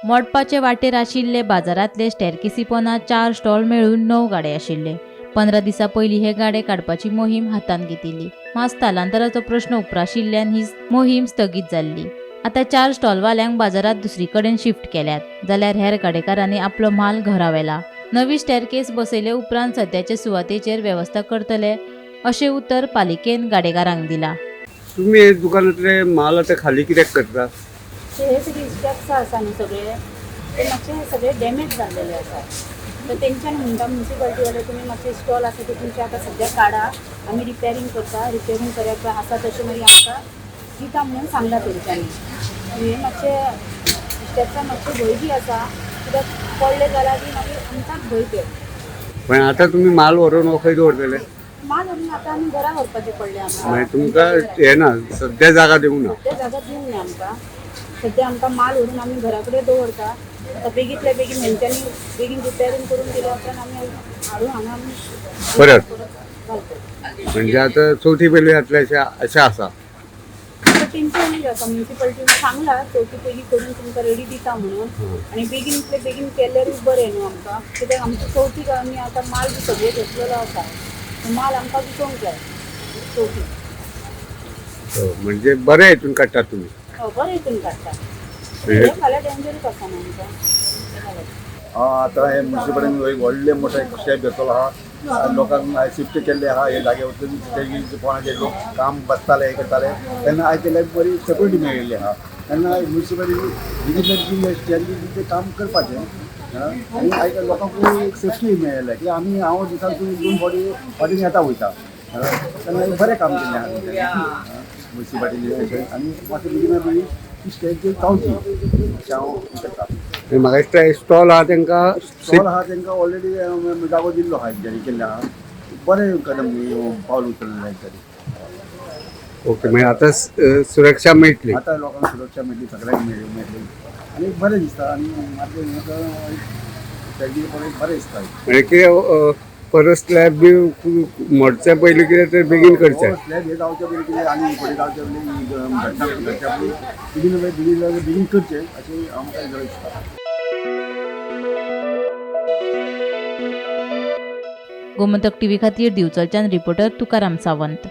मोडपाचे वाटेर आशिल्ले बाजारांतले स्टॅरकेसी पोंदा 4 स्टॉल मेळून 9 गाडे आशिल्ले. 15 दिसां पयलीं हे गाडे काडपाची मोहीम हातांत घेतिल्ली. मात स्थलांतराचो प्रश्न उप्राशिल्ल्यान ही मोहीम स्थगीत जाल्ली. आतां 4 स्टॉलवाल्यांक बाजारात दुसरी कडेन शिफ्ट केल्यात, जाल्यार हेर गाडेकारांनी आपलो माल घरा व्हेला. नवी स्टॅरकेस बसयले उपरांत सद्याचे सुवातेचेर वेवस्था करतले अशें उतर पालिकेन गाडेकारांक दिलां. तुम्ही हे दुकानातले माल आता खाली कित्याक करता? हे सगळे स्टेप्स आसा न्ही सगळे ते मातशे सगळे डॅमेज जाल्लेले आसा. तर तेंच्यानी म्हणटा म्युन्सिपाल्टीवाले तुमी मातशे स्टॉल आसा ते तुमचे आतां सद्या काडा, आमी रिपेरींग करता, रिपेरींग करप आसा तशें मागीर आमकां दिता म्हणून सांगला तेंच्यांनी. हे मातशे स्टेप्सां मातशे भंय बी आसा, कित्याक पडले जाल्यार बी मागीर आमकांच भंय ते. पण आता तुम्ही माल व्हरून खंय दवरतले? माल व्हरून आतां आमी घरा व्हरपाचें पडलें आमकां. मागीर तुमकां हे ना, सद्या जागा दिवंक ना. ते जागा दिवंक ना आमकां. सद्या आमकां माल व्हरून आमी घरा कडेन दवरता. आतां बेगींतल्या बेगीन हेंच्यांनी बेगीन रिपेरींग करून दिल्या उपरांत आमी हाडून हांगा आमी परत घालता. म्हणजे आता चवथी पयली घातल्या अशें आसा. तर तेंच्यांनी आसा म्युन्सिपाल्टीन सांगला चवथी पयलीं करून तुमकां रेडी दिता म्हणून. आनी बेगीनतले बेगीन केल्यारूच बरें न्हू आमकां, कित्याक आमच्या चवथीक आमी आतां माल बी सगळे घेतलेलो आसा. तो माल आमकां विकूंक जाय चवथीक. म्हणजे बऱ्या हितून काडटात तुम्ही. बरें हितून काडटा. हे फाल्यां डेंजरूच आसा न्हू आमकां. आता हे म्युन्सिपालिटीन एक व्हडले मोठे स्टेप घेतलो आहा. लोकांक शिफ्ट केल्ले आहा हे जागे वचून कोणाचे लोक काम बसताले हे करताले तेन्ना आयज तें बरी सेक्युरिटी मेळिल्ली आहा. तेन्ना म्युन्सिपालिटी ते काम करपाचें आनी आयज लोकांक एक सेफ्टी मेळिल्लें की आमी हांव दिसाक 2 फावटी येता वयता. तेन्ना एक बरें काम केल्लें आहा म्युन्सिपालिटी आनी मातशें बेगिना बेगीन ती स्टेज पावची अशें हांव करता. म्हाका स्टॉल आहा तांकां स्टॉल आहा तांकां ऑलरेडी जागो दिल्लो आहा हेंच्यांनी केल्ले आहा. बरें कदम पावल उचललें तरी. ओके, मागीर आता सुरक्षा मेळटली. आतां लोकांक सुरक्षा मेळटली, सगळ्यांक मेळटली आनी बरें दिसता. आनी मातशें बरें दिसता. म्हणजे कितें परत स्लॅब बी मोडच्या पयलीं कितें तर बेगीन करचें. स्लॅब हे जावचे पयलीं कितें आनी फुडें जावचे पयलीं घडच्या पयलीं बेगीन करचें अशें आमकां दिसता. गोमंतक टीव्ही खातीर दिवचलच्यान रिपोर्टर तुकाराम सावंत.